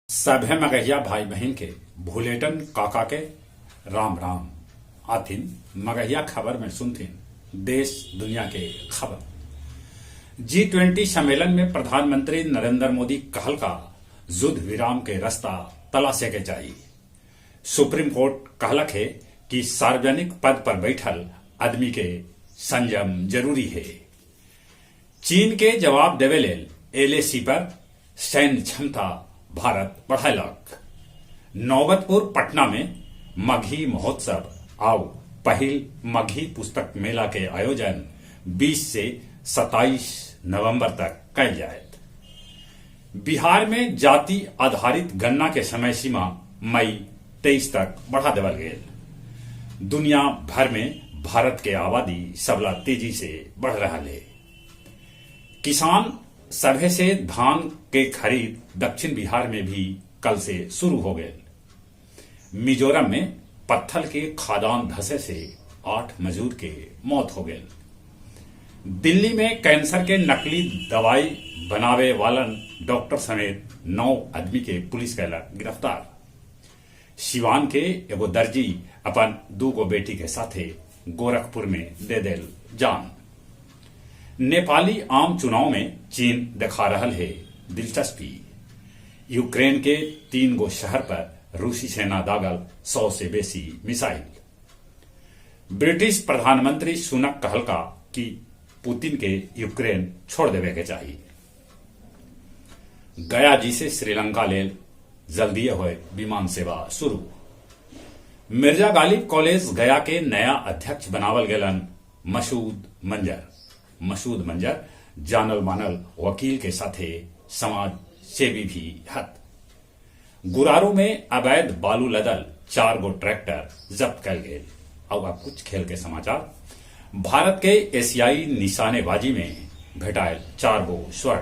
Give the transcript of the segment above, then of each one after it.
सभे मगहिया भाई बहन के भूलेटन काका के राम राम आथिन मगहिया खबर में सुनथिन देश दुनिया के खबर। G20 सम्मेलन में प्रधानमंत्री नरेंद्र मोदी कहल का युद्ध विराम के रास्ता तलाशे के चाहिए। सुप्रीम कोर्ट कहलक है कि सार्वजनिक पद पर बैठल आदमी के संयम जरूरी है। चीन के जवाब देवे लेल LAC पर सैन्य क्षमता भारत बढ़ायलक। नौबतपुर पटना में मघी महोत्सव आउ पहिल मघी पुस्तक मेला के आयोजन 20 से 27 नवंबर तक कल जायत। बिहार में जाति आधारित गणना के समय सीमा मई 23 तक बढ़ा देवल गेल। दुनिया भर में भारत के आबादी सबला तेजी से बढ़ रहा है। किसान सभे से धान के खरीद दक्षिण बिहार में भी कल से शुरू हो गए। मिजोरम में पत्थर के खादान धसे से 8 मजदूर के मौत हो गए। दिल्ली में कैंसर के नकली दवाई बनावे वालन डॉक्टर समेत 9 आदमी के पुलिस कैलक गिरफ्तार। सिवान के एगो दर्जी अपन 2 गो बेटी के साथे गोरखपुर में दे देल जान। नेपाली आम चुनाव में चीन दिखा रहल है दिलचस्पी। यूक्रेन के 3 गो शहर पर रूसी सेना दागल 100 से बेसी मिसाइल। ब्रिटिश प्रधानमंत्री सुनक कहलका कि पुतिन के यूक्रेन छोड़ देवे के चाहिए। गया जी से श्रीलंका लेल जल्दी हुए विमान सेवा शुरू। मिर्जा गालिब कॉलेज गया के नया अध्यक्ष बनावल गेलन मसूद मंजर जानल मानल वकील के साथे समाज सेवी भी हत। गुरारू में अवैध बालू लदल 4 गो ट्रैक्टर जब्त कल गए। अब कुछ खेल के समाचार। भारत के एशियाई निशानेबाजी में भेटायल 4 गो स्वर्ण।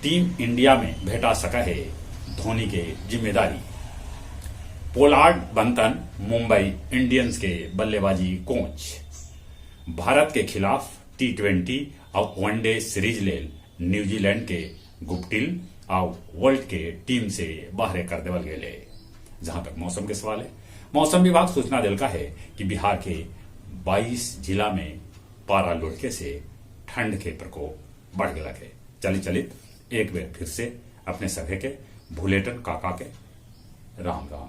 टीम इंडिया में भेटा सका है धोनी के जिम्मेदारी। पोलार्ड बनतन मुंबई इंडियंस के बल्लेबाजी कोच। भारत के खिलाफ T20 और वनडे सीरीज लेल न्यूजीलैंड के गुप्टिल और वर्ल्ड के टीम से बाहर कर देवल गए। जहां तक मौसम के सवाल है, मौसम विभाग सूचना दिलका है कि बिहार के 22 जिला में पारा लुढ़के से ठंड के प्रकोप बढ़ गया है। चलित एक बेर फिर से अपने सभे के भूलेटन काका के राम राम।